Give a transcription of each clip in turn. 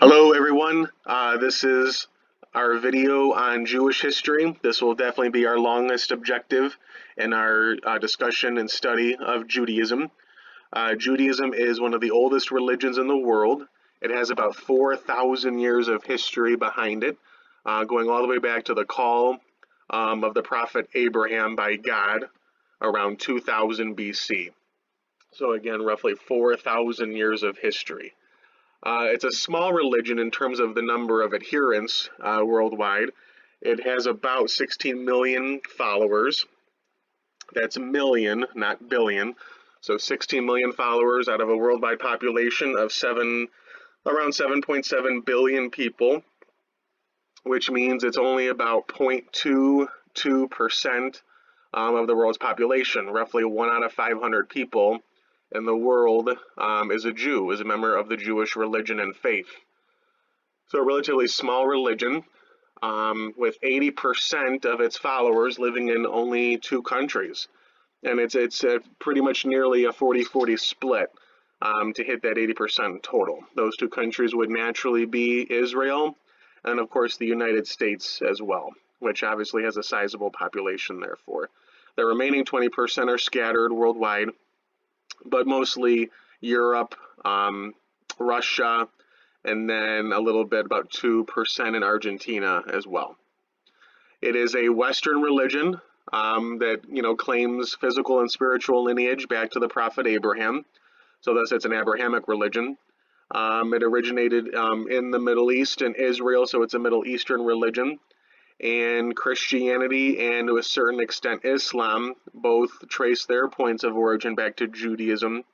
Hello everyone, this is our video on Jewish history. This will definitely be our longest objective in our discussion and study of Judaism. Judaism is one of the oldest religions in the world. It has about 4,000 years of history behind it, going all the way back to the call of the prophet Abraham by God around 2000 BC. So again, roughly 4,000 years of history. It's a small religion in terms of the number of adherents worldwide. It has about 16 million followers. That's million, not billion. So 16 million followers out of a worldwide population of around 7.7 billion people, which means it's only about 0.22% of the world's population. Roughly 1 out of 500 people in the world is a Jew, is a member of the Jewish religion and faith. So a relatively small religion with 80% of its followers living in only 2 countries. And it's pretty much nearly a 40-40 split to hit that 80% total. Those 2 countries would naturally be Israel and, of course, the United States as well, which obviously has a sizable population therefore. The remaining 20% are scattered worldwide, but mostly Europe, Russia, and then a little bit, about 2% in Argentina as well. It is a Western religion that claims physical and spiritual lineage back to the prophet Abraham. So thus it's an Abrahamic religion. It originated in the Middle East and Israel, so it's a Middle Eastern religion. And Christianity and to a certain extent Islam both trace their points of origin back to Judaism.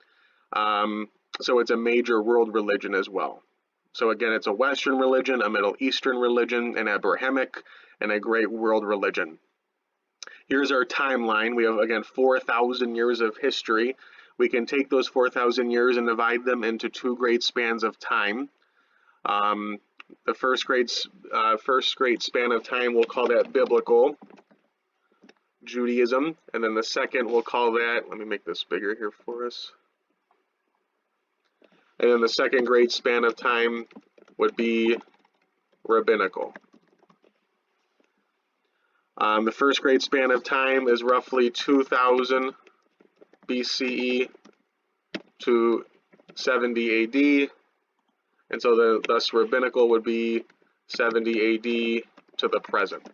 So it's a major world religion as well. So again, it's a Western religion, a Middle Eastern religion, an Abrahamic, and a great world religion. Here's our timeline. We have, again, 4,000 years of history. We can take those 4,000 years and divide them into 2 great spans of time. The first great span of time, we'll call that biblical Judaism, and then the second we'll call that, let me make this bigger here for us, and then the second great span of time would be rabbinical. The first great span of time is roughly 2000 BCE to 70 AD, and so thus rabbinical would be 70 AD to the present.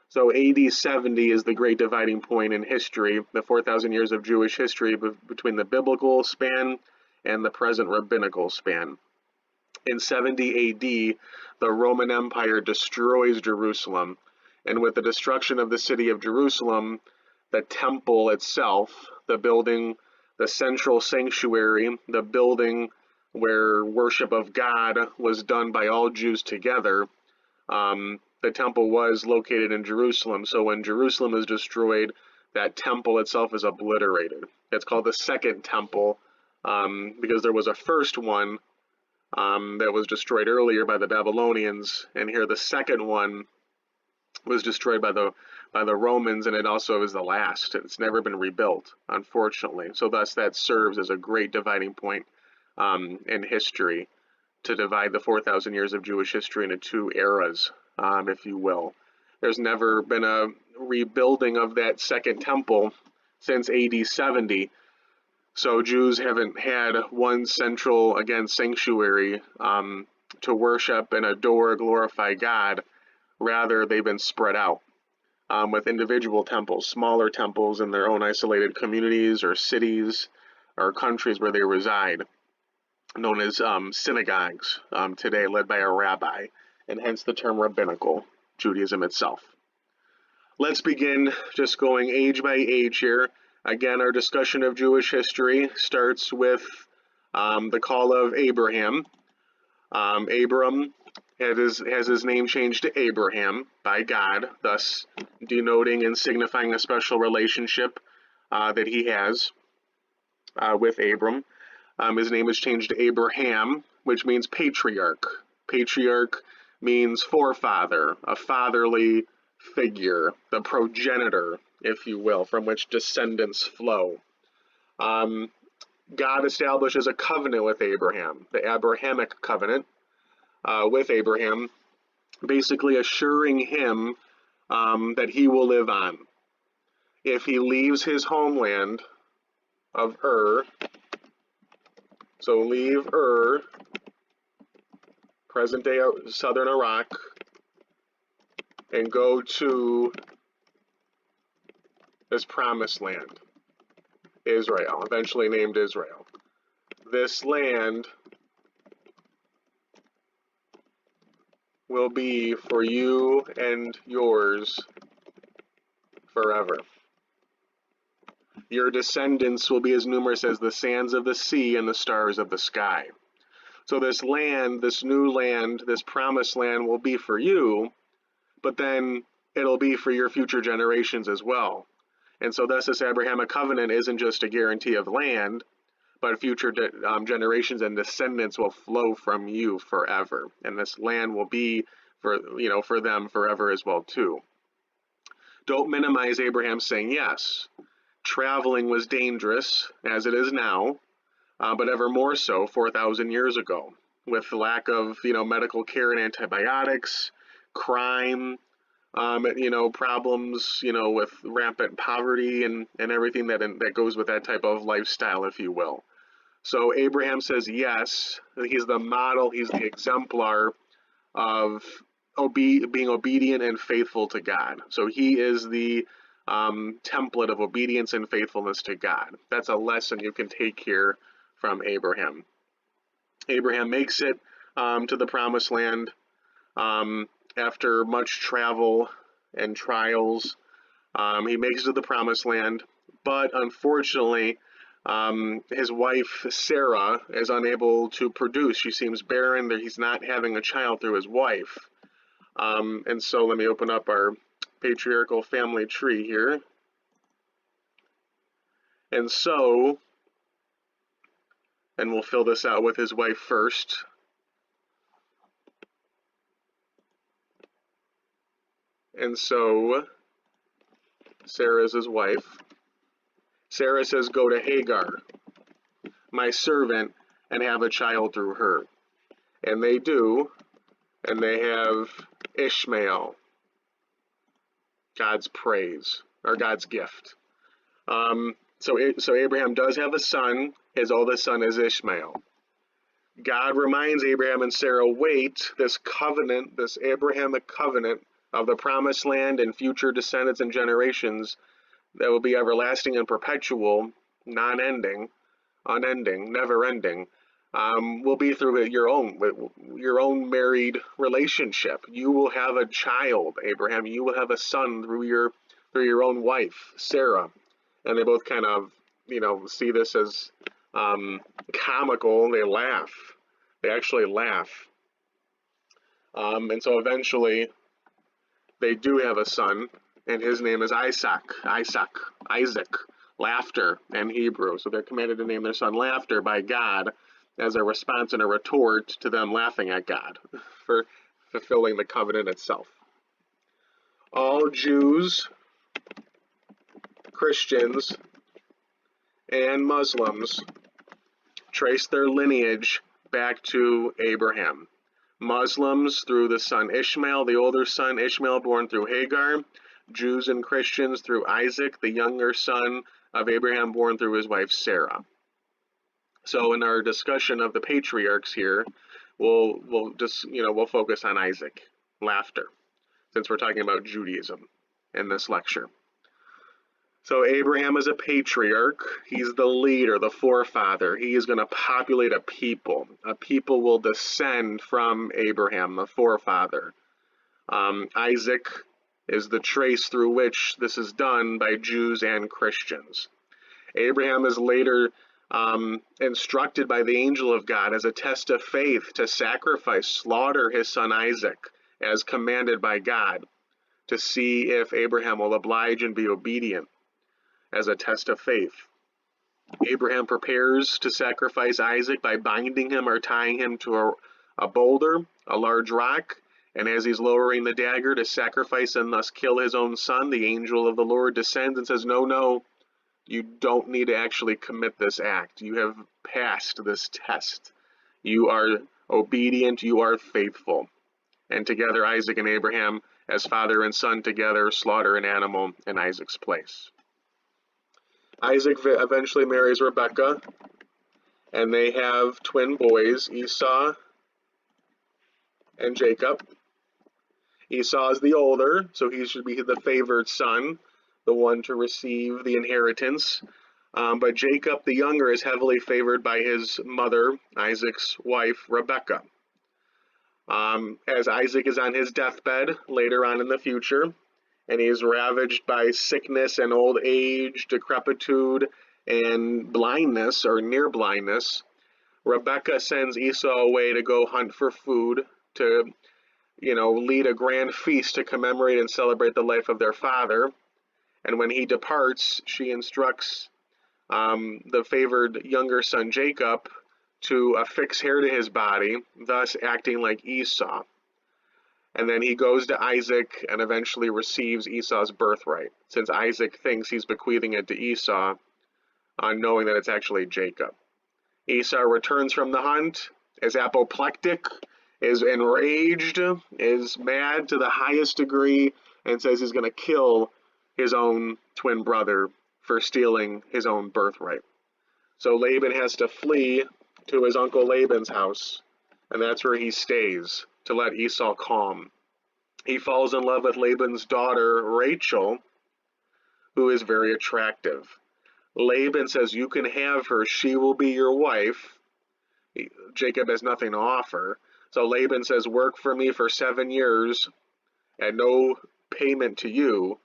So AD 70 is the great dividing point in history, the 4,000 years of Jewish history between the biblical span and the present rabbinical span. In 70 AD, the Roman Empire destroys Jerusalem, and with the destruction of the city of Jerusalem, the temple itself, the building, the central sanctuary, the building where worship of God was done by all Jews together, the temple was located in Jerusalem. So when Jerusalem is destroyed, that temple itself is obliterated. It's called the Second Temple because there was a first one that was destroyed earlier by the Babylonians, and here the second one was destroyed by the Romans, and it also is the last. It's never been rebuilt, unfortunately. So thus that serves as a great dividing point in history to divide the 4,000 years of Jewish history into 2 eras, if you will. There's never been a rebuilding of that Second Temple since AD 70. So Jews haven't had one central, again, sanctuary to worship and adore, glorify God. Rather, they've been spread out with individual temples, smaller temples in their own isolated communities or cities or countries where they reside, known as synagogues today, led by a rabbi, and hence the term rabbinical Judaism itself. Let's begin just going age by age here. Again, our discussion of Jewish history starts with the call of Abraham. Abram has his name changed to Abraham by God, thus denoting and signifying a special relationship that he has with Abram. His name is changed to Abraham, which means patriarch. Patriarch means forefather, a fatherly figure, the progenitor, if you will, from which descendants flow. God establishes a covenant with Abraham, the Abrahamic covenant, with Abraham, basically assuring him that he will live on. If he leaves his homeland of Ur, so leave Ur, present-day southern Iraq, and go to this promised land, Israel, eventually named Israel. This land will be for you and yours forever. Your descendants will be as numerous as the sands of the sea and the stars of the sky. So this land, this new land, this promised land will be for you, but then it'll be for your future generations as well. And so thus this Abrahamic covenant isn't just a guarantee of land, but future generations and descendants will flow from you forever. And this land will be for them forever as well too. Don't minimize Abraham saying yes. Traveling was dangerous, as it is now, but ever more so 4,000 years ago, with the lack of medical care and antibiotics, crime, problems, with rampant poverty and everything that goes with that type of lifestyle, if you will. So Abraham says yes. He's the model, he's the exemplar of being obedient and faithful to God. So he is the template of obedience and faithfulness to God. That's a lesson you can take here from Abraham. Abraham makes it to the promised land after much travel and trials. He makes it to the promised land, but unfortunately, his wife Sarah is unable to produce. She seems barren. He's not having a child through his wife. And so let me open up our patriarchal family tree here. And so, and we'll fill this out with his wife first. And so, Sarah is his wife. Sarah says, go to Hagar, my servant, and have a child through her. And they do, and they have Ishmael, God's praise, or God's gift. So Abraham does have a son. His oldest son is Ishmael. God reminds Abraham and Sarah, wait, this covenant, this Abrahamic covenant of the promised land and future descendants and generations that will be everlasting and perpetual, non-ending, unending, never-ending, will be through your own married relationship. You will have a child, Abraham. You will have a son through your own wife, Sarah. And they both kind of, see this as comical. They laugh. They actually laugh. And so eventually, they do have a son, and his name is Isaac, laughter in Hebrew. So they're commanded to name their son Laughter by God as a response and a retort to them laughing at God for fulfilling the covenant itself. All Jews, Christians, and Muslims trace their lineage back to Abraham. Muslims through the son Ishmael, the older son Ishmael born through Hagar. Jews and Christians through Isaac, the younger son of Abraham born through his wife Sarah. So in our discussion of the patriarchs here, we'll focus on Isaac, laughter, since we're talking about Judaism in this lecture. So Abraham is a patriarch. He's the leader, the forefather. He is going to populate a people. A people will descend from Abraham, the forefather. Isaac is the trace through which this is done by Jews and Christians. Abraham is later instructed by the angel of God as a test of faith to slaughter his son Isaac as commanded by God, to see if Abraham will oblige and be obedient as a test of faith. Abraham prepares to sacrifice Isaac by binding him or tying him to a boulder, a large rock, and as he's lowering the dagger to sacrifice and thus kill his own son, the angel of the Lord descends and says, no, you don't need to actually commit this act. You have passed this test. You are Obedient, you are faithful. And together Isaac and Abraham, as father and son together, slaughter an animal in Isaac's place. Isaac eventually marries Rebekah, and they have twin boys, Esau and Jacob. Esau is the older, so he should be the favored son, the one to receive the inheritance. But Jacob, the younger, is heavily favored by his mother, Isaac's wife, Rebekah. As Isaac is on his deathbed later on in the future, and he is ravaged by sickness and old age, decrepitude, and blindness, or near blindness, Rebekah sends Esau away to go hunt for food, to lead a grand feast to commemorate and celebrate the life of their father. And when he departs, she instructs the favored younger son Jacob to affix hair to his body, thus acting like Esau. And then he goes to Isaac and eventually receives Esau's birthright, since Isaac thinks he's bequeathing it to Esau, knowing that it's actually Jacob. Esau returns from the hunt, is apoplectic, is enraged, is mad to the highest degree, and says he's going to kill his own twin brother for stealing his own birthright. So Laban has to flee to his uncle Laban's house, and that's where he stays to let Esau calm. He falls in love with Laban's daughter, Rachel, who is very attractive. Laban says, you can have her, she will be your wife. Jacob has nothing to offer. So Laban says, work for me for 7 years at no payment to you,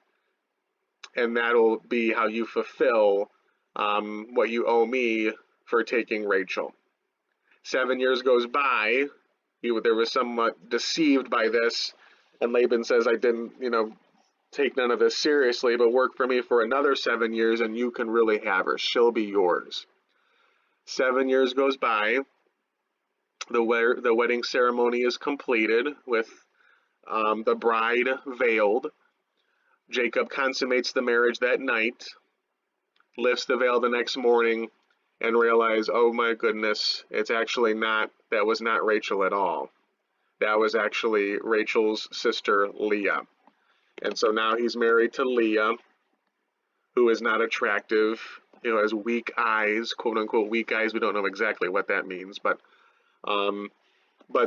and that'll be how you fulfill what you owe me for taking Rachel. 7 years goes by. There was somewhat deceived by this, and Laban says, I didn't, take none of this seriously, but work for me for another 7 years, and you can really have her. She'll be yours. 7 years goes by. The wedding ceremony is completed with the bride veiled. Jacob consummates the marriage that night, lifts the veil the next morning, and realizes, oh my goodness, it's actually not, that was not Rachel at all. That was actually Rachel's sister, Leah. And so now he's married to Leah, who is not attractive, has weak eyes, quote unquote weak eyes. We don't know exactly what that means, but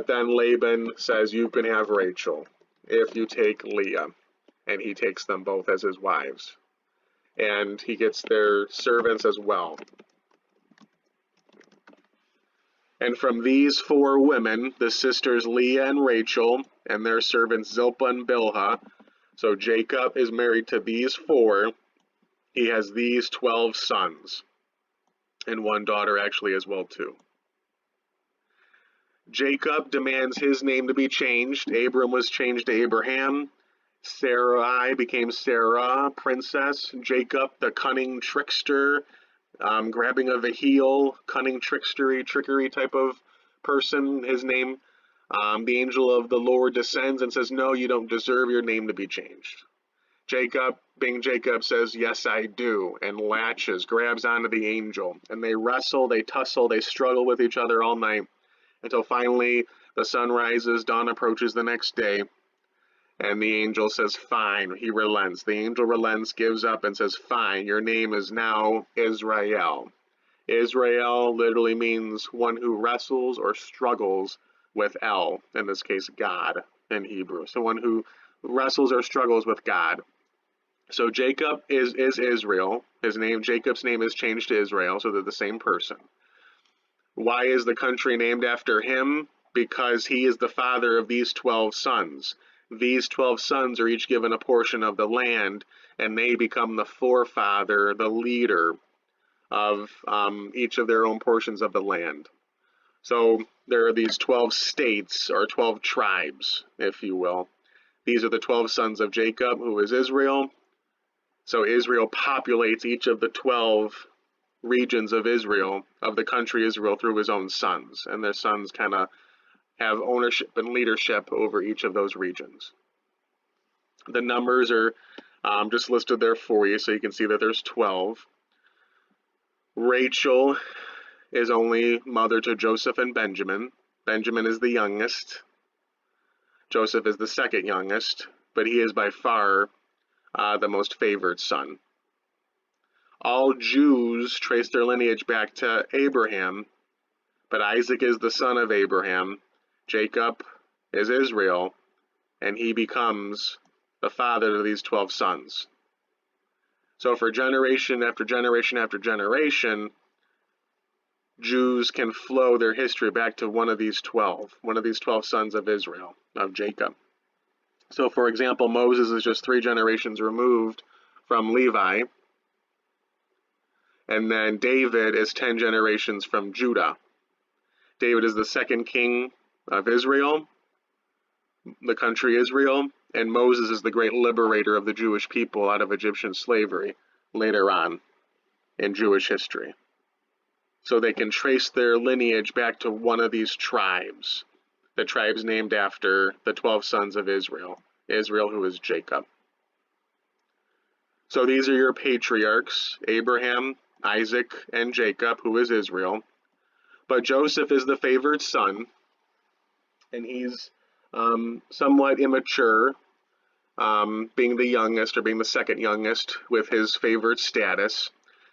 then Laban says, you can have Rachel if you take Leah. And he takes them both as his wives. And he gets their servants as well. And from these 4 women, the sisters Leah and Rachel, and their servants Zilpah and Bilhah, so Jacob is married to these 4. He has these 12 sons, and 1 daughter actually as well too. Jacob demands his name to be changed. Abram was changed to Abraham. Sarai became Sarah, princess. Jacob, the cunning trickster, grabbing of the heel, cunning trickery type of person, his name. The angel of the Lord descends and says, no, you don't deserve your name to be changed. Jacob, being Jacob, says, yes, I do, and latches, grabs onto the angel. And they wrestle, they tussle, they struggle with each other all night until finally the sun rises, dawn approaches the next day. And the angel says, fine. He relents. The angel relents, gives up, and says, fine, your name is now Israel. Israel literally means one who wrestles or struggles with El, in this case, God in Hebrew. So one who wrestles or struggles with God. So Jacob is Israel. Jacob's name is changed to Israel, so they're the same person. Why is the country named after him? Because he is the father of these 12 sons. These 12 sons are each given a portion of the land, and they become the forefather, the leader of each of their own portions of the land. So there are these 12 states, or 12 tribes, if you will. These are the 12 sons of Jacob, who is Israel. So Israel populates each of the 12 regions of Israel, of the country Israel, through his own sons. And their sons kind of have ownership and leadership over each of those regions. The numbers are just listed there for you, so you can see that there's 12. Rachel is only mother to Joseph and Benjamin, Benjamin is the youngest. Joseph is the second youngest, but he is by far the most favored son. All Jews trace their lineage back to Abraham, but Isaac is the son of Abraham, Jacob is Israel, and he becomes the father of these 12 sons. So for generation after generation after generation, Jews can flow their history back to one of these 12 sons of Israel, of Jacob. So for example, Moses is just 3 generations removed from Levi, and then David is 10 generations from Judah. David is the second king of Israel, the country Israel, and Moses is the great liberator of the Jewish people out of Egyptian slavery later on in Jewish history. So they can trace their lineage back to one of these tribes, the tribes named after the 12 sons of Israel, Israel who is Jacob. So these are your patriarchs, Abraham, Isaac, and Jacob, who is Israel. But Joseph is the favored son, and he's somewhat immature, being the youngest or being the second youngest with his favored status,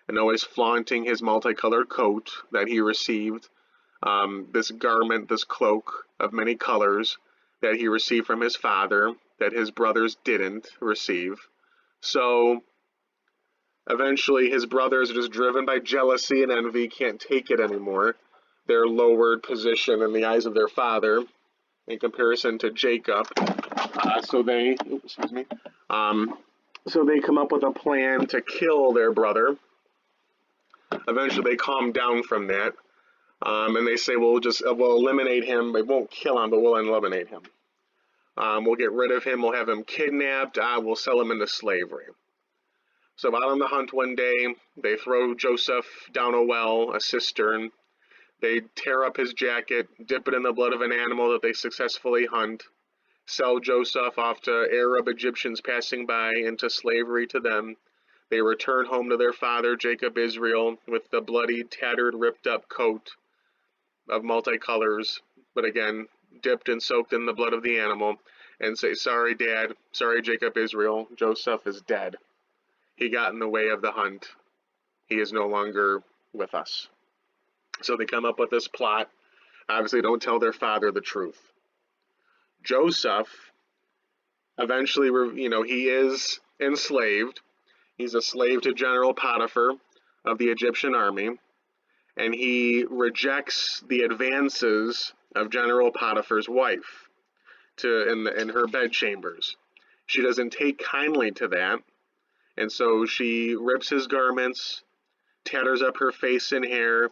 and always flaunting his multicolored coat that he received, this garment, this cloak of many colors that he received from his father that his brothers didn't receive. So eventually his brothers are just driven by jealousy and envy, can't take it anymore, their lowered position in the eyes of their father in comparison to Jacob. So they come up with a plan to kill their brother. Eventually they calm down from that, and they say, we'll eliminate him. We won't kill him, but we'll eliminate him. We'll get rid of him. We'll have him kidnapped. We'll sell him into slavery. So out on the hunt one day, they throw Joseph down a well, a cistern. They tear up his jacket, dip it in the blood of an animal that they successfully hunt, sell Joseph off to Arab Egyptians passing by into slavery to them. They return home to their father, Jacob Israel, with the bloody, tattered, ripped up coat of multicolors, but again, dipped and soaked in the blood of the animal, and say, sorry, Dad, sorry, Jacob Israel, Joseph is dead. He got in the way of the hunt. He is no longer with us. So they come up with this plot. Obviously, don't tell their father the truth. Joseph, eventually, he is enslaved. He's a slave to General Potiphar of the Egyptian army, and he rejects the advances of General Potiphar's wife in her bedchambers. She doesn't take kindly to that, and so she rips his garments, tatters up her face and hair,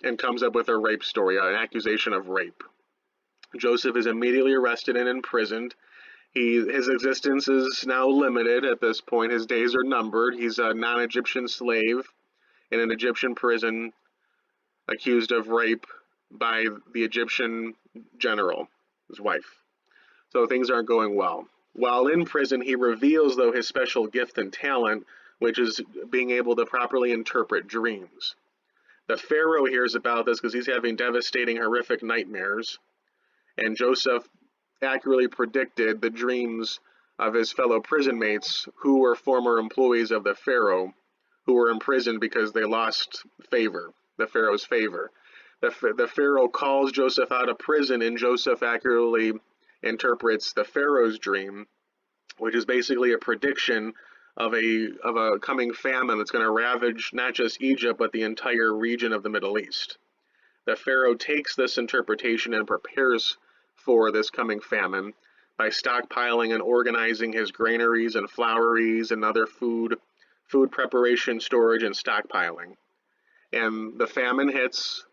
and comes up with a rape story, an accusation of rape. Joseph is immediately arrested and imprisoned. His existence is now limited at this point. His days are numbered. He's a non-Egyptian slave in an Egyptian prison, accused of rape by the Egyptian general, his wife. So things aren't going well. While in prison, he reveals, though, his special gift and talent, which is being able to properly interpret dreams. The Pharaoh hears about this because he's having devastating, horrific nightmares, and Joseph accurately predicted the dreams of his fellow prison mates who were former employees of the Pharaoh, who were imprisoned because they lost favor, the Pharaoh's favor. The Pharaoh calls Joseph out of prison, and Joseph accurately interprets the Pharaoh's dream, which is basically a prediction of a coming famine that's going to ravage not just Egypt, but the entire region of the Middle East. The Pharaoh takes this interpretation and prepares for this coming famine by stockpiling and organizing his granaries and flouries and other food preparation, storage, and stockpiling. And the famine hits,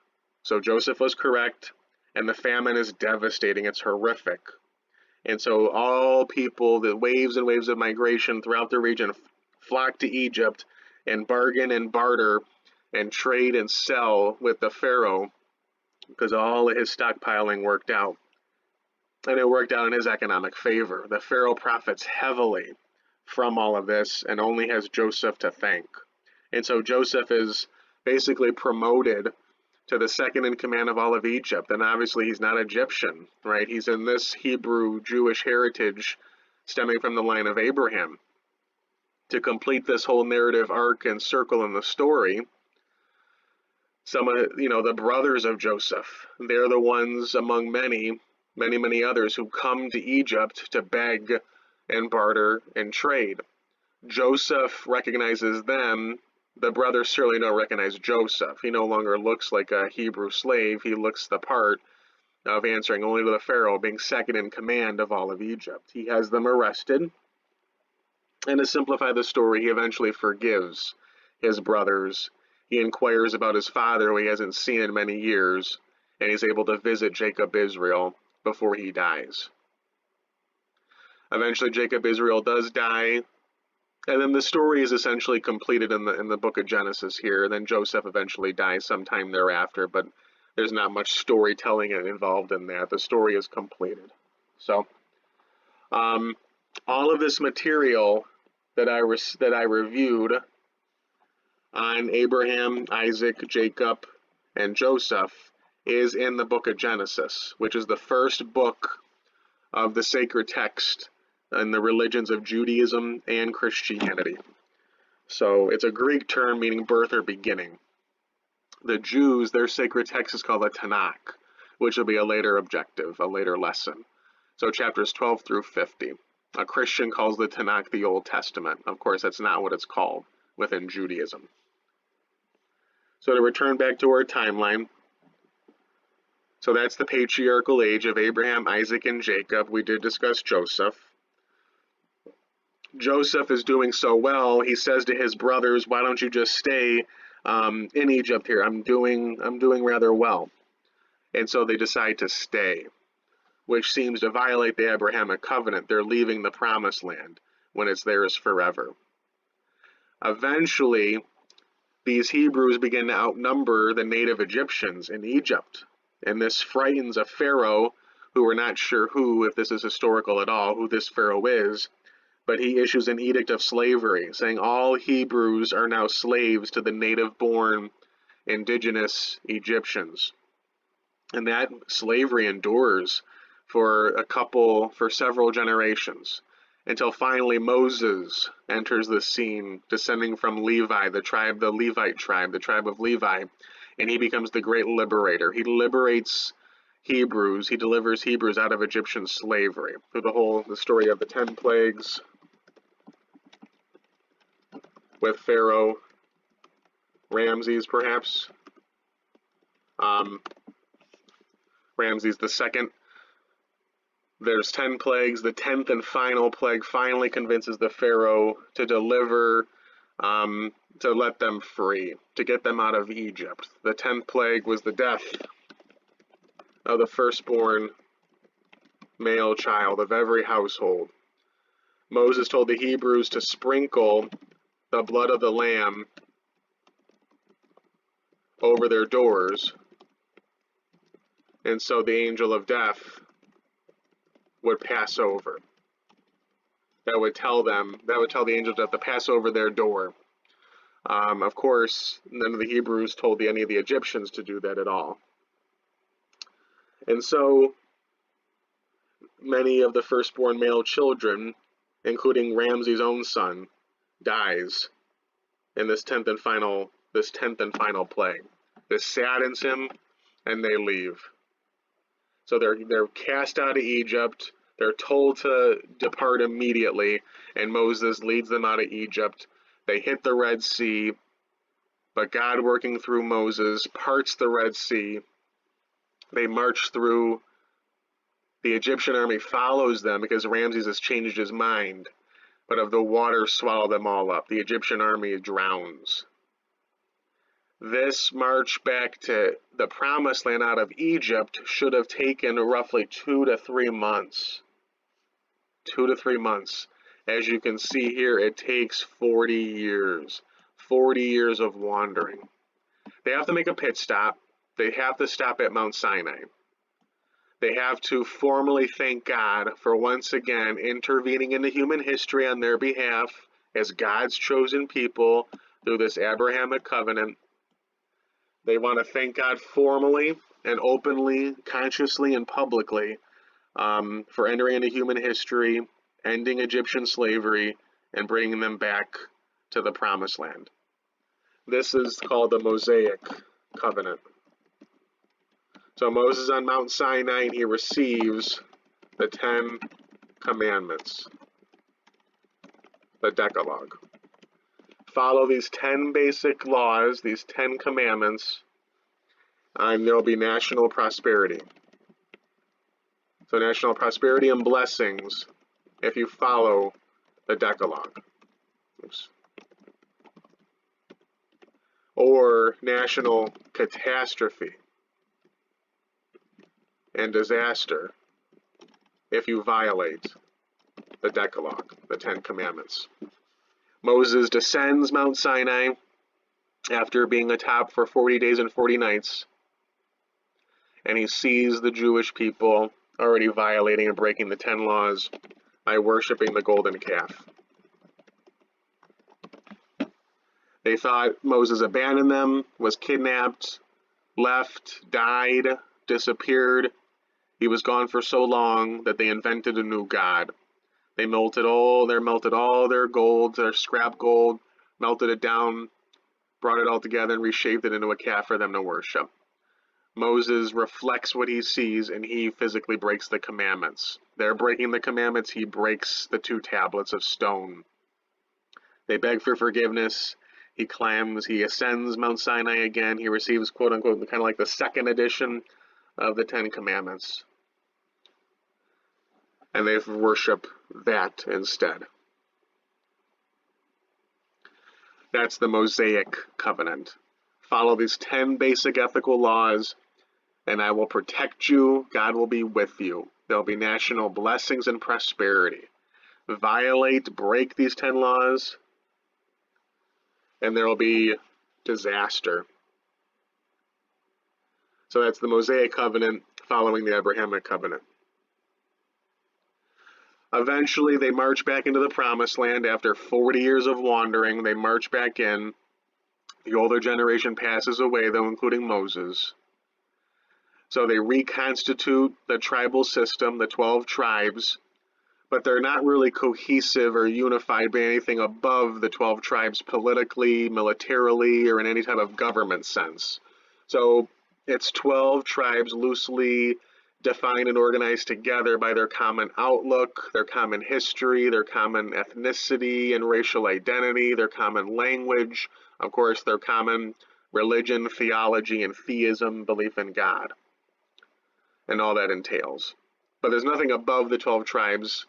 so Joseph was correct, and the famine is devastating. It's horrific. And so all people, the waves and waves of migration throughout the region, flock to Egypt and bargain and barter and trade and sell with the Pharaoh because all of his stockpiling worked out. And it worked out in his economic favor. The Pharaoh profits heavily from all of this and only has Joseph to thank. And so Joseph is basically promoted to the second in command of all of Egypt. And obviously he's not Egyptian, right? He's in this Hebrew Jewish heritage stemming from the line of Abraham. To complete this whole narrative arc and circle in the story, some of the brothers of Joseph, they're the ones among many others who come to Egypt to beg and barter and trade. Joseph recognizes them. The brothers certainly don't recognize Joseph. He no longer looks like a Hebrew slave. He looks the part of answering only to the Pharaoh, being second in command of all of Egypt. He has them arrested. And to simplify the story, he eventually forgives his brothers. He inquires about his father, who he hasn't seen in many years, and he's able to visit Jacob Israel before he dies. Eventually, Jacob Israel does die, and then the story is essentially completed in the book of Genesis here. And then Joseph eventually dies sometime thereafter, but there's not much storytelling involved in that. The story is completed. So, all of this material that I reviewed on Abraham, Isaac, Jacob, and Joseph is in the book of Genesis, which is the first book of the sacred text in the religions of Judaism and Christianity. So it's a Greek term meaning birth or beginning. The Jews, their sacred text is called the Tanakh, which will be a later objective, a later lesson. So chapters 12 through 50. A Christian calls the Tanakh the Old Testament. Of course, that's not what it's called within Judaism. So to return back to our timeline, so that's the patriarchal age of Abraham, Isaac, and Jacob. We did discuss Joseph. Joseph is doing so well, he says to his brothers, why don't you just stay in Egypt here? I'm doing rather well. And so they decide to stay, which seems to violate the Abrahamic covenant. They're leaving the promised land when it's theirs forever. Eventually, these Hebrews begin to outnumber the native Egyptians in Egypt. And this frightens a Pharaoh, who we're not sure if this is historical at all, who this Pharaoh is, but he issues an edict of slavery, saying all Hebrews are now slaves to the native-born indigenous Egyptians. And that slavery endures for several generations, until finally Moses enters the scene, descending from Levi, the tribe of Levi, and he becomes the great liberator. He liberates Hebrews, he delivers Hebrews out of Egyptian slavery through the story of the 10 plagues with Pharaoh Ramses, perhaps. Ramses the second. There's 10 plagues. The 10th and final plague finally convinces the Pharaoh to deliver, to let them free, to get them out of Egypt. The 10th plague was the death of the firstborn male child of every household. Moses told the Hebrews to sprinkle the blood of the lamb over their doors, and so the angel of death would pass over. That would tell the angel of death to pass over their door. Of course, none of the Hebrews told any of the Egyptians to do that at all. And so many of the firstborn male children, including Ramses' own son, dies in this 10th and final plague. This saddens him, and they leave. So they're cast out of Egypt. They're told to depart immediately, and Moses leads them out of Egypt. They hit the Red Sea, but God, working through Moses, parts the Red Sea. They march through. The Egyptian army follows them because Ramses has changed his mind, but of the water swallow them all up. The Egyptian army drowns. This march back to the promised land out of Egypt should have taken roughly 2 to 3 months. 2 to 3 months. As you can see here, it takes 40 years. 40 years of wandering. They have to make a pit stop. They have to stop at Mount Sinai. They have to formally thank God for once again intervening into human history on their behalf as God's chosen people through this Abrahamic covenant. They want to thank God formally and openly, consciously, and publicly for entering into human history, ending Egyptian slavery, and bringing them back to the Promised Land. This is called the Mosaic Covenant. So Moses on Mount Sinai, he receives the 10 Commandments, the Decalogue. Follow these 10 basic laws, these 10 commandments, and there will be national prosperity. So national prosperity and blessings if you follow the Decalogue. Oops. Or national catastrophe and disaster if you violate the Decalogue, the 10 Commandments. Moses descends Mount Sinai after being atop for 40 days and 40 nights, and he sees the Jewish people already violating and breaking the 10 laws by worshiping the golden calf. They thought Moses abandoned them, was kidnapped, left, died, disappeared. He was gone for so long that they invented a new god. They melted all their gold, their scrap gold, melted it down, brought it all together and reshaped it into a calf for them to worship. Moses reflects what he sees and he physically breaks the commandments. They're breaking the commandments, he breaks the 2 tablets of stone. They beg for forgiveness. He climbs, he ascends Mount Sinai again. He receives, quote unquote, kind of like the second edition of the 10 Commandments. And they worship that instead. That's the Mosaic Covenant. Follow these 10 basic ethical laws, and I will protect you. God will be with you. There'll be national blessings and prosperity. Violate, break these 10 laws, and there will be disaster. So that's the Mosaic Covenant following the Abrahamic Covenant. Eventually, they march back into the Promised Land. After 40 years of wandering, they march back in. The older generation passes away, though, including Moses. So they reconstitute the tribal system, the 12 tribes, but they're not really cohesive or unified by anything above the 12 tribes politically, militarily, or in any type of government sense. So it's 12 tribes loosely defined and organized together by their common outlook, their common history, their common ethnicity and racial identity, their common language, of course, their common religion, theology, and theism, belief in God, and all that entails. But there's nothing above the 12 tribes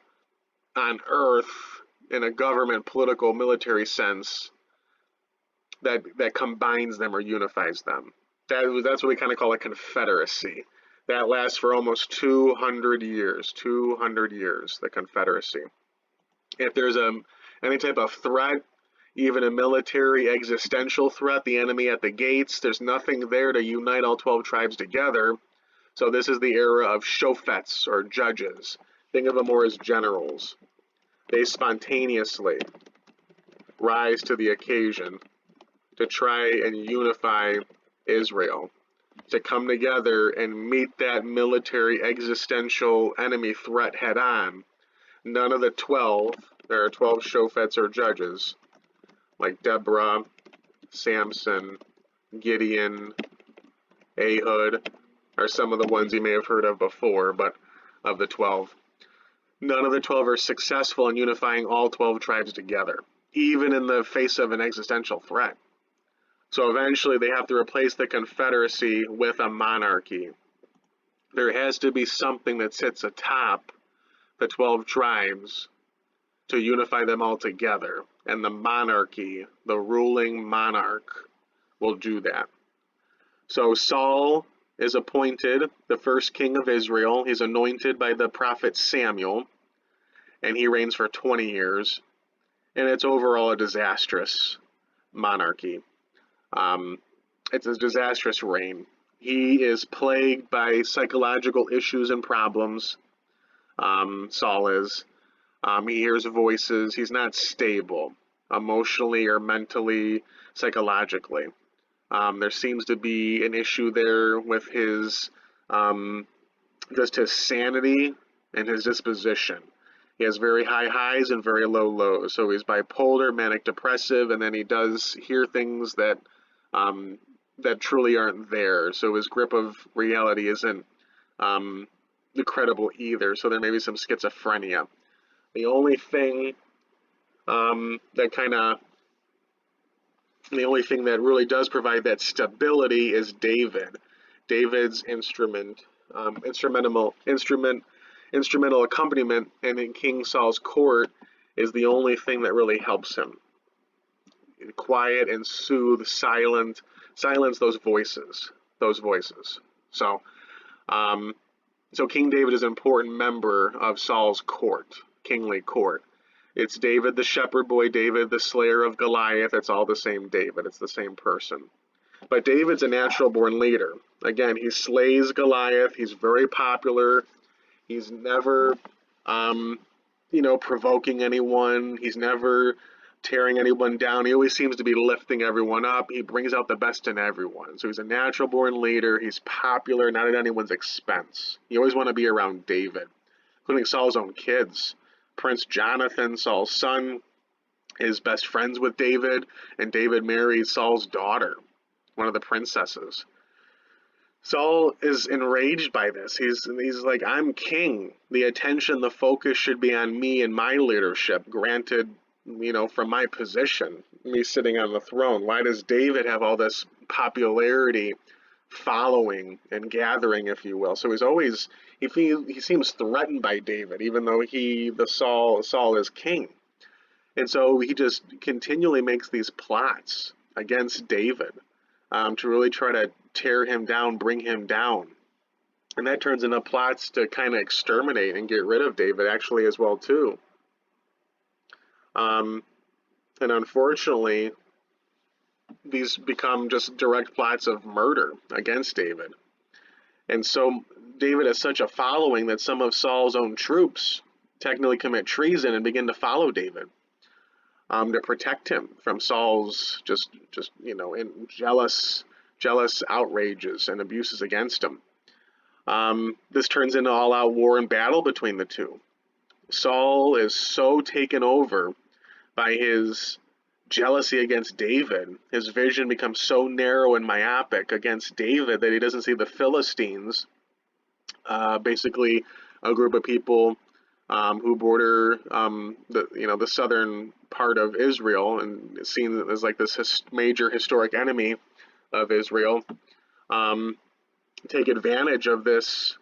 on earth in a government, political, military sense that combines them or unifies them. That's what we kind of call a confederacy. That lasts for almost 200 years, the Confederacy. If there's any type of threat, even a military existential threat, the enemy at the gates, there's nothing there to unite all 12 tribes together. So this is the era of shofets, or judges. Think of them more as generals. They spontaneously rise to the occasion to try and unify Israel, to come together and meet that military existential enemy threat head on. None of the 12, there are 12 shofets or judges, like Deborah, Samson, Gideon, Ehud, are some of the ones you may have heard of before, but of the 12. None of the 12 are successful in unifying all 12 tribes together, even in the face of an existential threat. So eventually they have to replace the Confederacy with a monarchy. There has to be something that sits atop the 12 tribes to unify them all together. And the monarchy, the ruling monarch, will do that. So Saul is appointed the first king of Israel. He's anointed by the prophet Samuel, and he reigns for 20 years. And it's overall a disastrous monarchy. It's a disastrous reign. He is plagued by psychological issues and problems. Saul is. He hears voices. He's not stable emotionally or mentally, psychologically. There seems to be an issue there with his just his sanity and his disposition. He has very high highs and very low lows. So he's bipolar, manic depressive, and then he does hear things that that truly aren't there. So his grip of reality isn't credible either. So there may be some schizophrenia. The only thing the only thing that really does provide that stability is David. David's instrumental accompaniment in King Saul's court is the only thing that really helps him. Quiet and soothe, silence those voices. So, so King David is an important member of Saul's court, kingly court. It's David the shepherd boy, David the slayer of Goliath. It's all the same David. It's the same person. But David's a natural born leader. Again, he slays Goliath. He's very popular. He's never, provoking anyone. He's never tearing anyone down. He always seems to be lifting everyone up. He brings out the best in everyone. So he's a natural born leader. He's popular, not at anyone's expense. You always want to be around David, including Saul's own kids. Prince Jonathan, Saul's son, is best friends with David, and David married Saul's daughter, one of the princesses. Saul is enraged by this. He's like, I'm king. The attention, the focus should be on me and my leadership, granted, from my position, me sitting on the throne. Why does David have all this popularity, following and gathering, if you will? So he's always, he seems threatened by David, even though Saul is king. And so he just continually makes these plots against David to really try to tear him down, bring him down. And that turns into plots to kind of exterminate and get rid of David actually as well too. And unfortunately, these become just direct plots of murder against David. And so David has such a following that some of Saul's own troops technically commit treason and begin to follow David to protect him from Saul's just jealous outrages and abuses against him. This turns into all-out war and battle between the two. Saul is so taken over by his jealousy against David, his vision becomes so narrow and myopic against David that he doesn't see the Philistines, basically a group of people who border the southern part of Israel and seen as like this major historic enemy of Israel, take advantage of this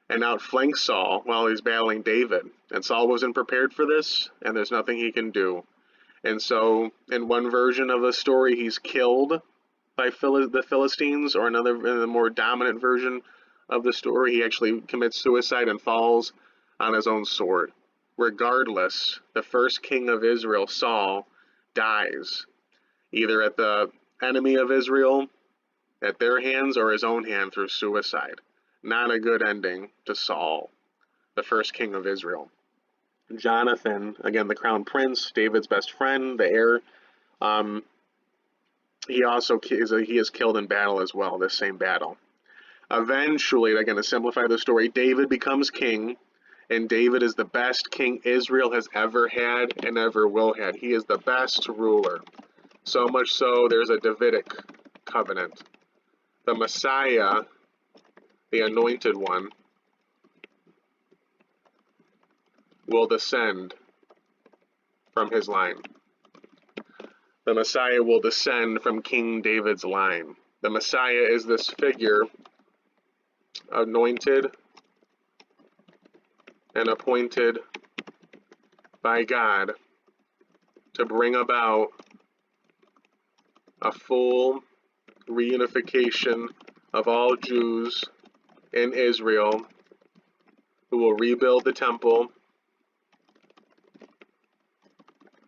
and outflank Saul while he's battling David. And Saul wasn't prepared for this, and there's nothing he can do. And so in one version of the story, he's killed by the Philistines, or in a more dominant version of the story, he actually commits suicide and falls on his own sword. Regardless, the first king of Israel, Saul, dies, either at the enemy of Israel, at their hands, or his own hand through suicide. Not a good ending to Saul, the first king of Israel. Jonathan, again, the crown prince, David's best friend, the heir, he is killed in battle as well, this same battle. Eventually, again, to simplify the story, David becomes king, and David is the best king Israel has ever had and ever will have. He is the best ruler. So much so, there's a Davidic covenant. The Messiah, the anointed one, will descend from his line. The Messiah will descend from King David's line. The Messiah is this figure anointed and appointed by God to bring about a full reunification of all Jews in Israel, who will rebuild the temple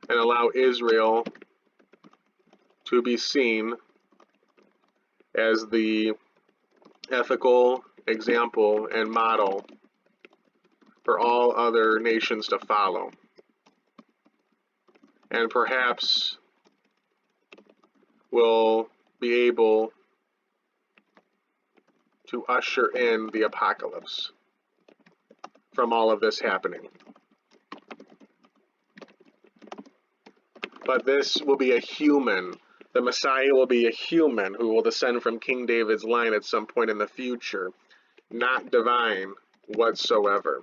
and allow Israel to be seen as the ethical example and model for all other nations to follow. And perhaps will be able to usher in the apocalypse from all of this happening. But this will be a human. The Messiah will be a human who will descend from King David's line at some point in the future, not divine whatsoever.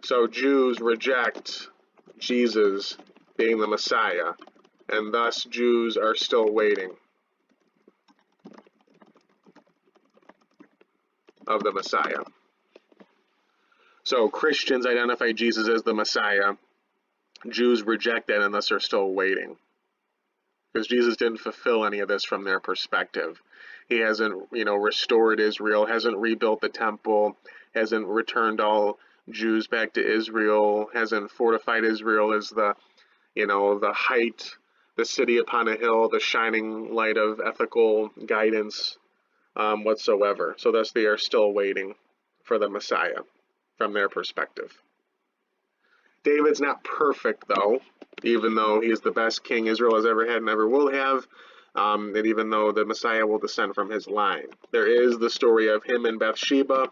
So Jews reject Jesus being the Messiah, and thus Jews are still waiting of the Messiah. So Christians identify Jesus as the Messiah. Jews reject that and thus are still waiting. Because Jesus didn't fulfill any of this from their perspective. He hasn't, restored Israel, hasn't rebuilt the temple, hasn't returned all Jews back to Israel, hasn't fortified Israel as the height, the city upon a hill, the shining light of ethical guidance whatsoever. So thus they are still waiting for the Messiah from their perspective. David's not perfect, though, even though he's the best king Israel has ever had and ever will have, and even though the Messiah will descend from his line. There is the story of him and Bathsheba,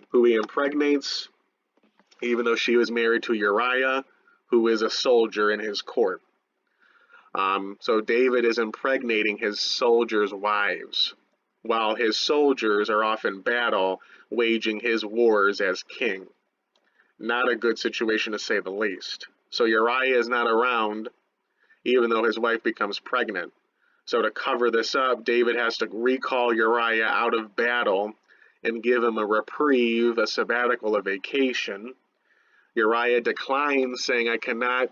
who he impregnates, even though she was married to Uriah, who is a soldier in his court. So David is impregnating his soldiers' wives, while his soldiers are off in battle, waging his wars as king. Not a good situation, to say the least. So Uriah is not around, even though his wife becomes pregnant. So to cover this up, David has to recall Uriah out of battle and give him a reprieve, a sabbatical, a vacation. Uriah declines, saying, I cannot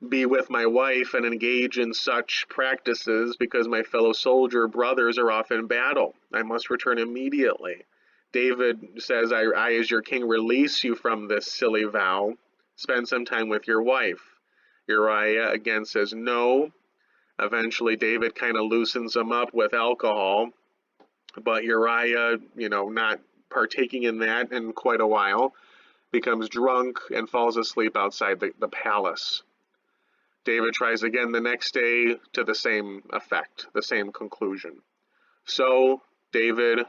be with my wife and engage in such practices because my fellow soldier brothers are off in battle. I must return immediately. David says, I, as your king, release you from this silly vow. Spend some time with your wife. Uriah again says no. Eventually, David kind of loosens him up with alcohol. But Uriah, not partaking in that in quite a while, becomes drunk and falls asleep outside the palace. David tries again the next day to the same effect, the same conclusion. So David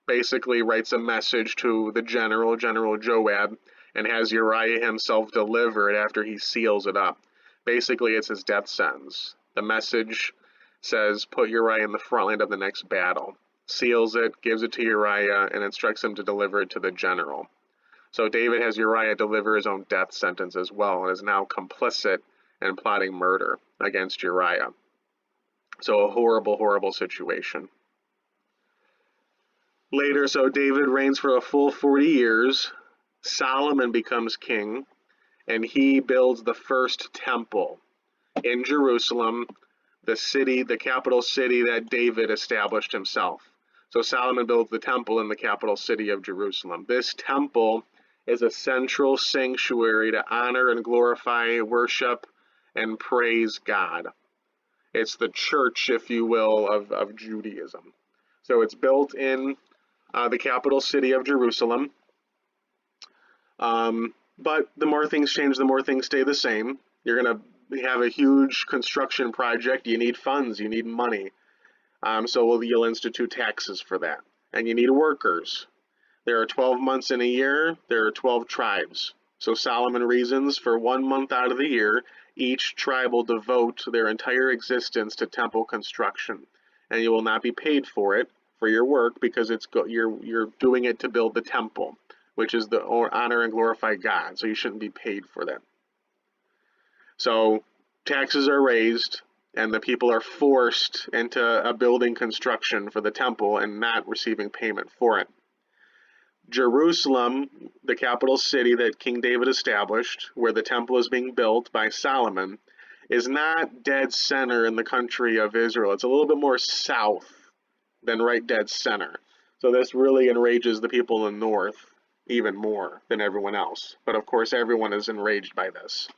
basically writes a message to the General Joab, and has Uriah himself deliver it after he seals it up. Basically, it's his death sentence. The message says, put Uriah in the front line of the next battle. Seals it, gives it to Uriah, and instructs him to deliver it to the general. So David has Uriah deliver his own death sentence as well, and is now complicit in plotting murder against Uriah. So a horrible, horrible situation. Later, so David reigns for a full 40 years. Solomon becomes king, and he builds the first temple in Jerusalem, the capital city that David established himself. So Solomon builds the temple in the capital city of Jerusalem. This temple is a central sanctuary to honor and glorify, worship, and praise God. It's the church, if you will, of Judaism. So it's built in the capital city of Jerusalem. But the more things change, the more things stay the same. You're going to have a huge construction project. You need funds. You need money. So you'll institute taxes for that. And you need workers. There are 12 months in a year. There are 12 tribes. So Solomon reasons for 1 month out of the year, each tribe will devote their entire existence to temple construction. And you will not be paid for it, for your work, because you're doing it to build the temple, which is the honor and glorify God. So you shouldn't be paid for that. So taxes are raised, and the people are forced into a building construction for the temple and not receiving payment for it. Jerusalem, the capital city that King David established, where the temple is being built by Solomon, is not dead center in the country of Israel. It's a little bit more south than right dead center. So this really enrages the people in the north even more than everyone else. But of course, everyone is enraged by this.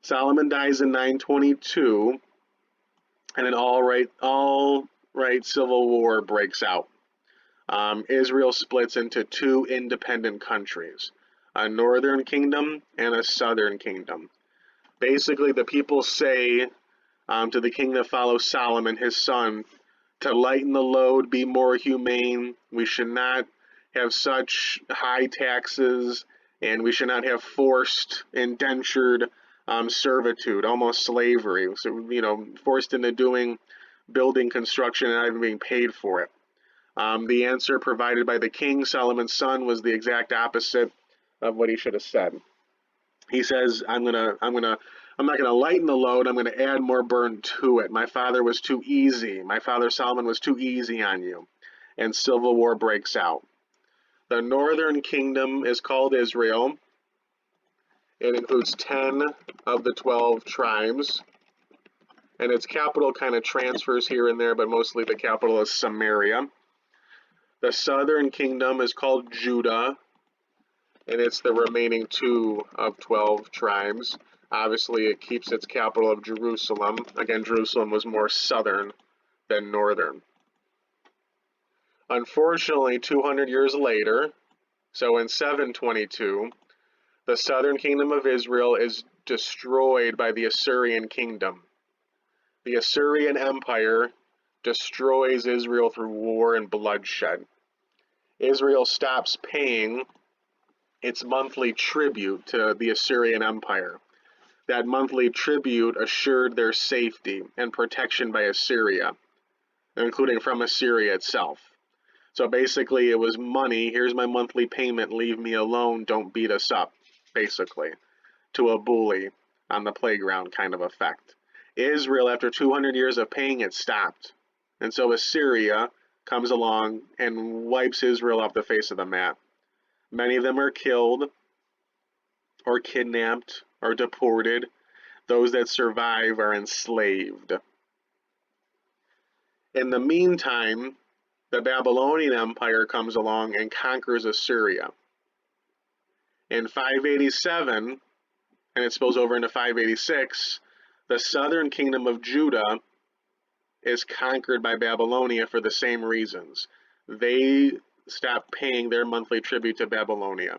Solomon dies in 922, and an all right civil war breaks out. Israel splits into two independent countries, a northern kingdom and a southern kingdom. Basically, the people say to the king that follows Solomon, his son, to lighten the load, be more humane. We should not have such high taxes, and we should not have forced, indentured servitude, almost slavery. So, forced into doing building construction and not even being paid for it. The answer provided by the king, Solomon's son, was the exact opposite of what he should have said. He says, I'm not gonna lighten the load, I'm gonna add more burden to it. My father was too easy. My father Solomon was too easy on you. And civil war breaks out. The northern kingdom is called Israel. It includes 10 of the 12 tribes. And its capital kind of transfers here and there, but mostly the capital is Samaria. The southern kingdom is called Judah, and it's the remaining 2 of 12 tribes. Obviously, it keeps its capital of Jerusalem. Again, Jerusalem was more southern than northern. Unfortunately, 200 years later, so in 722, the southern kingdom of Israel is destroyed by the Assyrian kingdom. The Assyrian Empire destroys Israel through war and bloodshed. Israel stops paying its monthly tribute to the Assyrian Empire. That monthly tribute assured their safety and protection by Assyria, including from Assyria itself. So basically it was money, here's my monthly payment, leave me alone, don't beat us up, basically, to a bully on the playground kind of effect. Israel, after 200 years of paying it, stopped. And so Assyria comes along and wipes Israel off the face of the map. Many of them are killed or kidnapped or deported. Those that survive are enslaved. In the meantime, the Babylonian Empire comes along and conquers Assyria. In 587, and it spills over into 586, the southern kingdom of Judah is conquered by Babylonia for the same reasons. They stop paying their monthly tribute to Babylonia.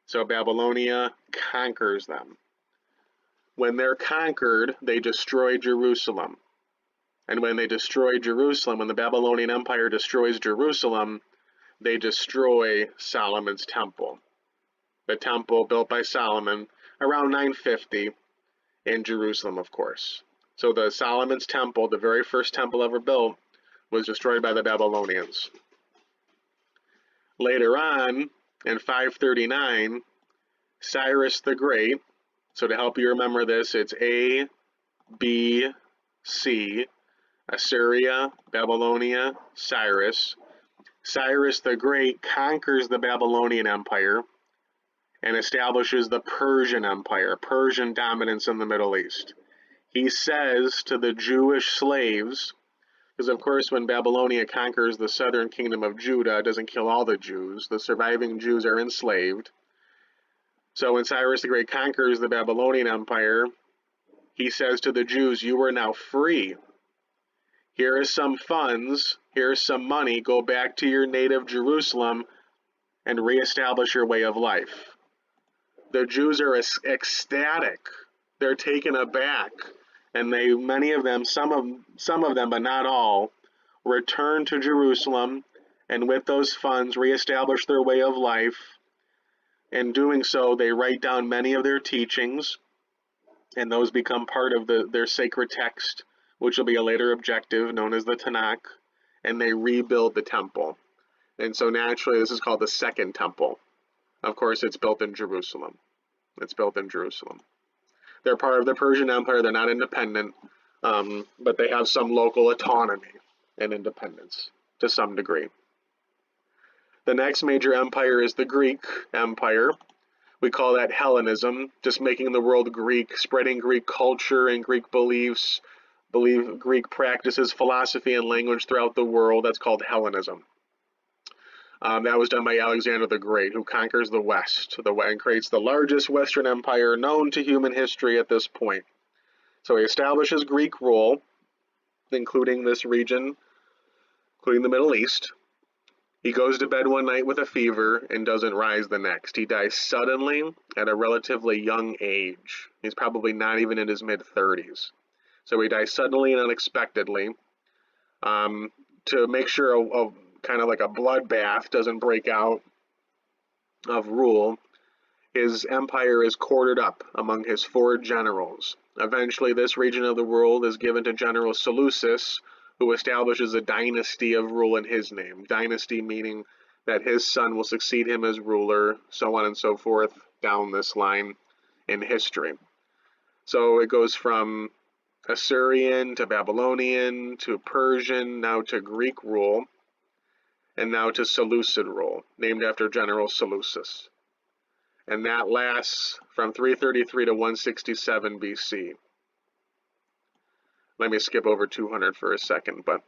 So Babylonia conquers them. When they're conquered, they destroy Jerusalem. And when they destroy Jerusalem, when the Babylonian Empire destroys Jerusalem, they destroy Solomon's temple. The temple built by Solomon around 950 in Jerusalem, of course. So the Solomon's temple, the very first temple ever built, was destroyed by the Babylonians. Later on, in 539, Cyrus the Great, so to help you remember this, it's A, B, C, Assyria, Babylonia, Cyrus. Cyrus the Great conquers the Babylonian Empire and establishes the Persian Empire, Persian dominance in the Middle East. He says to the Jewish slaves, because of course when Babylonia conquers the southern kingdom of Judah, it doesn't kill all the Jews. The surviving Jews are enslaved. So when Cyrus the Great conquers the Babylonian Empire, he says to the Jews, you are now free. Here is some funds, here is some money, go back to your native Jerusalem and reestablish your way of life. The Jews are ecstatic. They're taken aback. And many of them, some of them, but not all, return to Jerusalem and with those funds reestablish their way of life. In doing so, they write down many of their teachings, and those become part of their sacred text, which will be a later objective known as the Tanakh, and they rebuild the temple. And so naturally, this is called the Second Temple. Of course, it's built in Jerusalem. It's built in Jerusalem. They're part of the Persian Empire. They're not independent, but they have some local autonomy and independence to some degree. The next major empire is the Greek Empire. We call that Hellenism, just making the world Greek, spreading Greek culture and Greek beliefs, Greek practices, philosophy, and language throughout the world. That's called Hellenism. That was done by Alexander the Great, who conquers the West and creates the largest Western empire known to human history at this point. So he establishes Greek rule, including this region, including the Middle East. He goes to bed one night with a fever and doesn't rise the next. He dies suddenly at a relatively young age. He's probably not even in his mid-30s. So he dies suddenly and unexpectedly. To make sure a kind of like a bloodbath doesn't break out of rule, his empire is quartered up among his 4 generals. Eventually, this region of the world is given to General Seleucus, who establishes a dynasty of rule in his name. Dynasty meaning that his son will succeed him as ruler, so on and so forth, down this line in history. So it goes from Assyrian to Babylonian to Persian, now to Greek rule, and now to Seleucid rule, named after General Seleucus. And that lasts from 333 to 167 BC. Let me skip over 200 for a second, but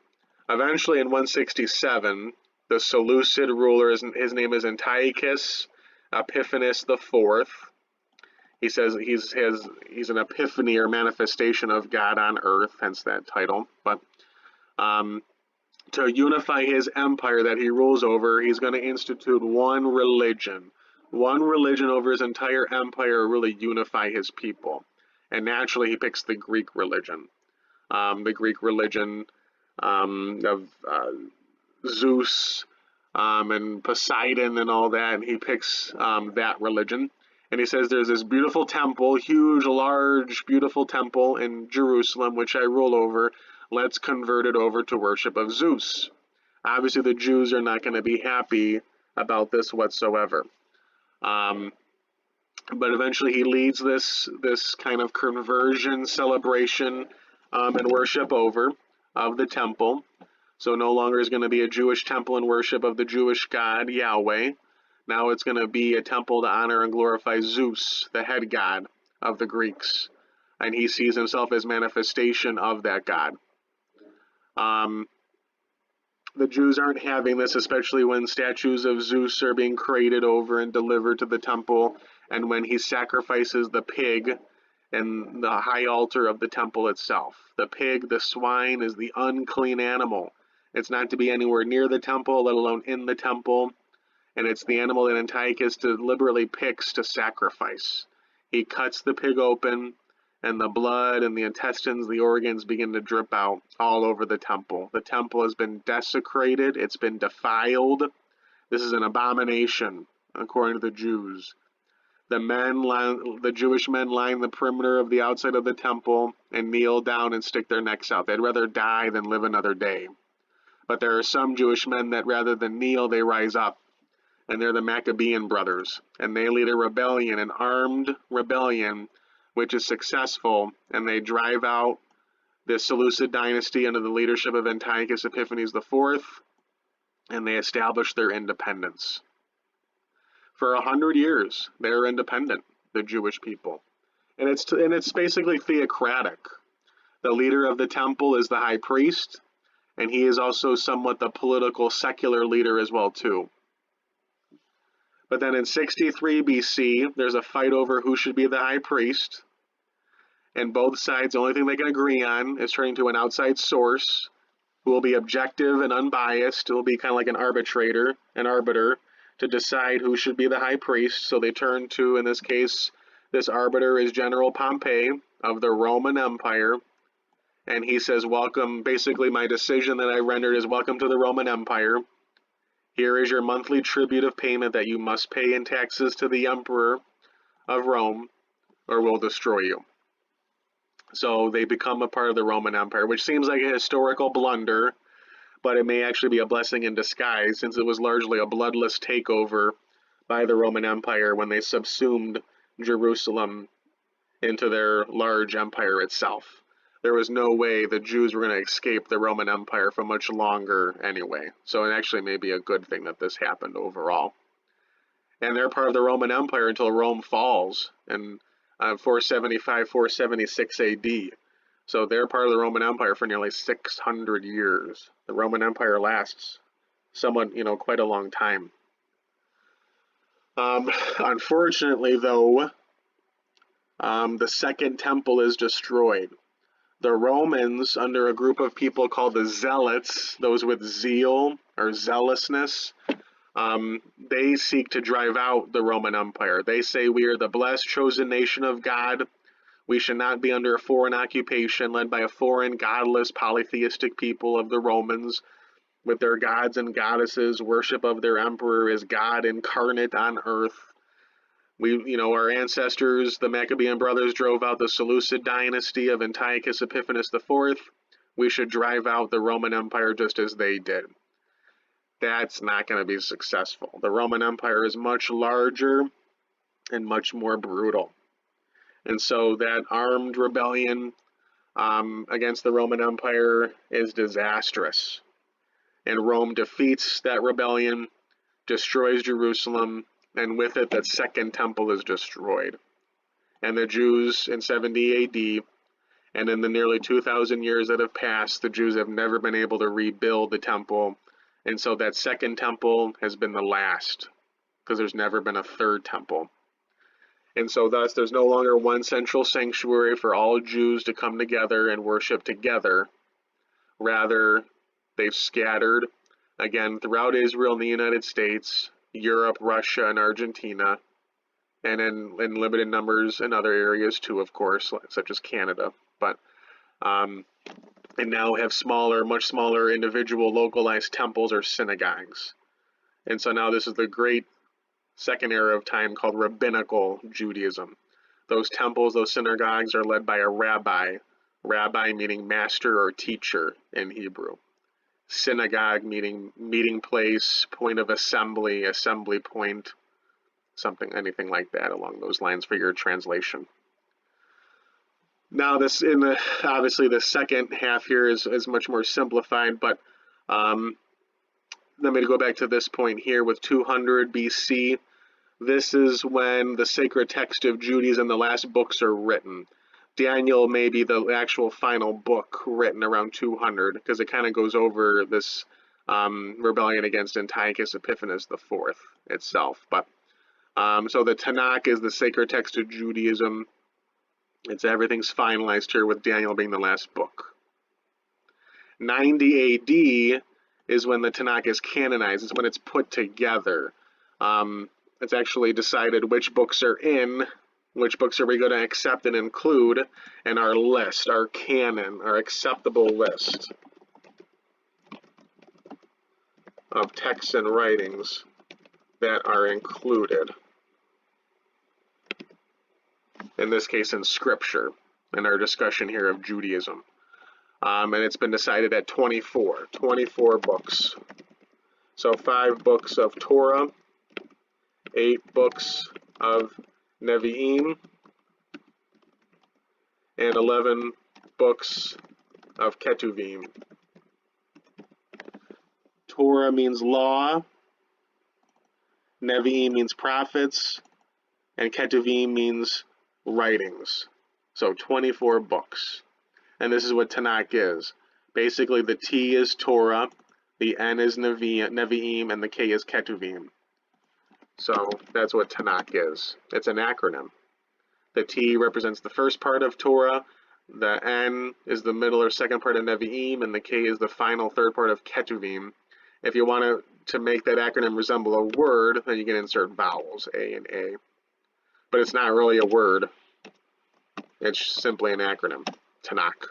eventually in 167, the Seleucid ruler, his name is Antiochus Epiphanes IV. He says he's an epiphany or manifestation of God on earth, hence that title. But to unify his empire that he rules over, he's going to institute one religion over his entire empire, really unify his people. And naturally, he picks the Greek religion. The Greek religion of Zeus and Poseidon and all that, and he picks that religion. And he says there's this beautiful temple, huge, large, beautiful temple in Jerusalem, which I rule over. Let's convert it over to worship of Zeus. Obviously, the Jews are not going to be happy about this whatsoever. But eventually he leads this kind of conversion celebration and worship over of the temple. So no longer is going to be a Jewish temple and worship of the Jewish God, Yahweh. Now it's going to be a temple to honor and glorify Zeus, the head god of the Greeks. And he sees himself as manifestation of that god. The Jews aren't having this, especially when statues of Zeus are being created over and delivered to the temple, and when he sacrifices the pig in the high altar of the temple itself. The pig, the swine, is the unclean animal. It's not to be anywhere near the temple, let alone in the temple, and it's the animal that Antiochus deliberately picks to sacrifice. He cuts the pig open, and the blood and the intestines, the organs begin to drip out all over the temple. The temple has been desecrated. It's been defiled. This is an abomination, according to the Jews. The Jewish men line the perimeter of the outside of the temple and kneel down and stick their necks out. They'd rather die than live another day. But there are some Jewish men that rather than kneel, they rise up. And they're the Maccabean brothers. And they lead a rebellion, an armed rebellion, which is successful, and they drive out the Seleucid dynasty under the leadership of Antiochus Epiphanes IV, and they establish their independence. For 100 years, they're independent, the Jewish people, and it's basically theocratic. The leader of the temple is the high priest, and he is also somewhat the political secular leader as well too. But then in 63 BC, there's a fight over who should be the high priest. And both sides, the only thing they can agree on is turning to an outside source who will be objective and unbiased. It will be kind of like an arbiter, to decide who should be the high priest. So they turn to, in this case, this arbiter is General Pompey of the Roman Empire. And he says, welcome, basically my decision that I rendered is welcome to the Roman Empire. Here is your monthly tribute of payment that you must pay in taxes to the emperor of Rome, or we'll destroy you. So they become a part of the Roman Empire, which seems like a historical blunder, but it may actually be a blessing in disguise, since it was largely a bloodless takeover by the Roman Empire when they subsumed Jerusalem into their large empire itself. There was no way the Jews were going to escape the Roman Empire for much longer anyway. So it actually may be a good thing that this happened overall. And they're part of the Roman Empire until Rome falls in 475, 476 AD. So they're part of the Roman Empire for nearly 600 years. The Roman Empire lasts somewhat, quite a long time. Unfortunately, though, the Second Temple is destroyed. The Romans, under a group of people called the Zealots, those with zeal or zealousness, they seek to drive out the Roman Empire. They say we are the blessed chosen nation of God. We should not be under a foreign occupation led by a foreign, godless, polytheistic people of the Romans, with their gods and goddesses, worship of their emperor as God incarnate on earth. Our ancestors, the Maccabean brothers, drove out the Seleucid dynasty of Antiochus Epiphanes IV. We should drive out the Roman Empire just as they did. That's not going to be successful. The Roman Empire is much larger and much more brutal. And so that armed rebellion against the Roman Empire is disastrous. And Rome defeats that rebellion, destroys Jerusalem, and with it, that second temple is destroyed. And the Jews in 70 AD, and in the nearly 2,000 years that have passed, the Jews have never been able to rebuild the temple. And so that second temple has been the last, because there's never been a third temple. And so thus, there's no longer one central sanctuary for all Jews to come together and worship together. Rather, they've scattered, again, throughout Israel and the United States, Europe, Russia, and Argentina, and in limited numbers in other areas too, of course, such as Canada. But and now have much smaller individual localized temples or synagogues. And so now this is the great second era of time called rabbinical Judaism. Those temples, those synagogues are led by a rabbi meaning master or teacher in Hebrew. Synagogue meaning meeting place, point of assembly, assembly point, anything like that along those lines for your translation. Now obviously the second half here is much more simplified, but let me go back to this point here with 200 BC. This is when the sacred text of Judaism, the last books are written. Daniel may be the actual final book written around 200, because it kind of goes over this rebellion against Antiochus Epiphanes IV itself. But so the Tanakh is the sacred text of Judaism. Everything's finalized here with Daniel being the last book. 90 AD is when the Tanakh is canonized. It's when it's put together. It's actually decided which books are in, which books are we going to accept and include in our list, our canon, our acceptable list of texts and writings that are included. In this case, in Scripture, in our discussion here of Judaism. And it's been decided at 24 books. So 5 books of Torah, 8 books of Nevi'im, and 11 books of Ketuvim. Torah means law, Nevi'im means prophets, and Ketuvim means writings. So 24 books. And this is what Tanakh is. Basically, the T is Torah, the N is Nevi'im, and the K is Ketuvim. So that's what Tanakh is. It's an acronym. The T represents the first part of Torah, the N is the middle or second part of Nevi'im, and the K is the final third part of Ketuvim. If you want to make that acronym resemble a word, then you can insert vowels, A and A. But it's not really a word. It's simply an acronym, Tanakh.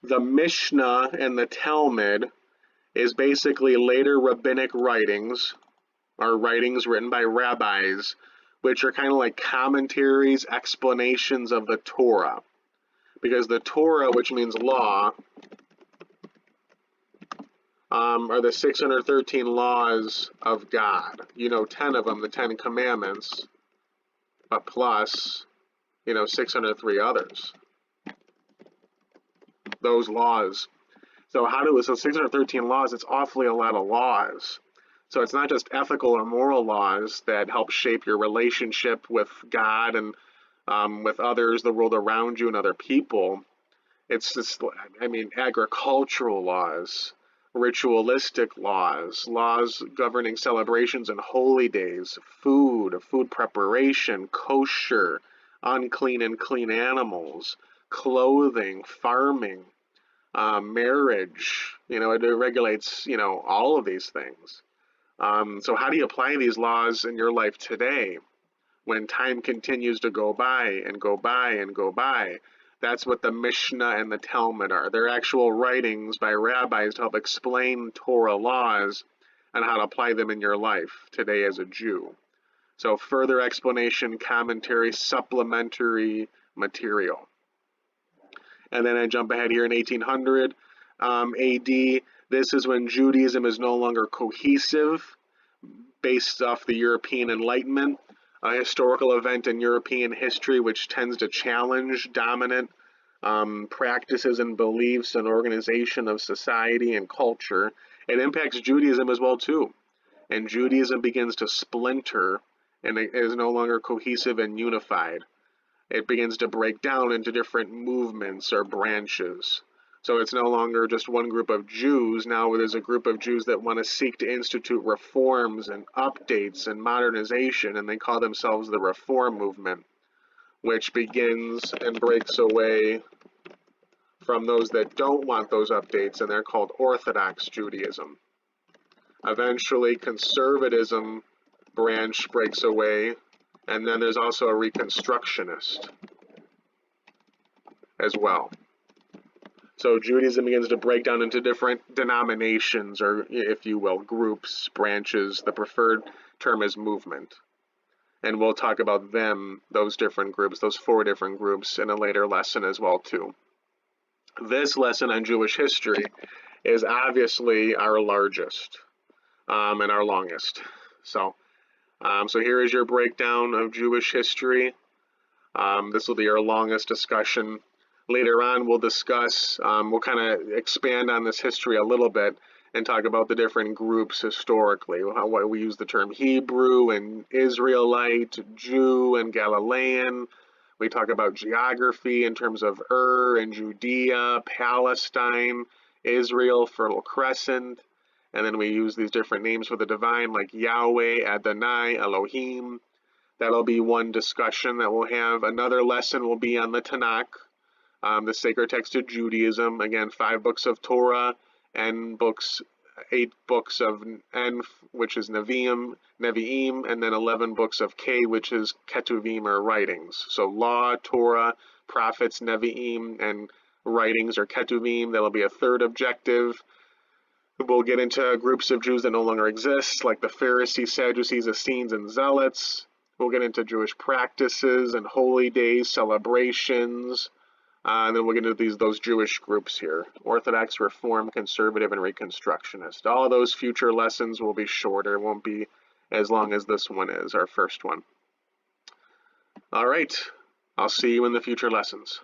The Mishnah and the Talmud is basically later rabbinic writings, or writings written by rabbis, which are kind of like commentaries, explanations of the Torah. Because the Torah, which means law, are the 613 laws of God. 10 of them, the 10 Commandments, but plus, 603 others. Those laws. So 613 laws, it's awfully a lot of laws. So it's not just ethical or moral laws that help shape your relationship with God and with others, the world around you, and other people. It's just, agricultural laws, ritualistic laws, laws governing celebrations and holy days, food preparation, kosher, unclean and clean animals, clothing, farming, marriage. It regulates, all of these things. So how do you apply these laws in your life today? when time continues to go by and go by and go by. That's what the Mishnah and the Talmud are. They're actual writings by rabbis to help explain Torah laws and how to apply them in your life today as a Jew. So further explanation, commentary, supplementary material. And then I jump ahead here in 1800 AD. This is when Judaism is no longer cohesive, based off the European Enlightenment, a historical event in European history which tends to challenge dominant practices and beliefs and organization of society and culture. It impacts Judaism as well too. And Judaism begins to splinter and it is no longer cohesive and unified. It begins to break down into different movements or branches. So it's no longer just one group of Jews. Now there's a group of Jews that want to seek to institute reforms and updates and modernization, and they call themselves the Reform Movement, which begins and breaks away from those that don't want those updates, and they're called Orthodox Judaism. Eventually, conservatism branch breaks away, and then there's also a Reconstructionist as well. So Judaism begins to break down into different denominations, or if you will, groups, branches. The preferred term is movement. And we'll talk about them, those different groups, those 4 different groups, in a later lesson as well too. This lesson on Jewish history is obviously our largest and our longest. So here is your breakdown of Jewish history. This will be our longest discussion. Later on, we'll discuss, we'll kind of expand on this history a little bit and talk about the different groups historically, how we use the term Hebrew and Israelite, Jew and Galilean. We talk about geography in terms of and Judea, Palestine, Israel, Fertile Crescent, and then we use these different names for the divine like Yahweh, Adonai, Elohim. That'll be one discussion that we'll have. Another lesson will be on the Tanakh, the sacred text of Judaism. Again, 5 books of Torah and 8 books of En, which is Nevi'im, and then 11 books of K, which is Ketuvim, or writings. So law, Torah, prophets, Nevi'im, and writings, or Ketuvim. That'll be a third objective. We'll get into groups of Jews that no longer exist, like the Pharisees, Sadducees, Essenes, and Zealots. We'll get into Jewish practices and holy days, celebrations. And then we'll get into those Jewish groups here: Orthodox, Reform, Conservative, and Reconstructionist. All of those future lessons will be shorter, won't be as long as this one is, our first one. All right, I'll see you in the future lessons.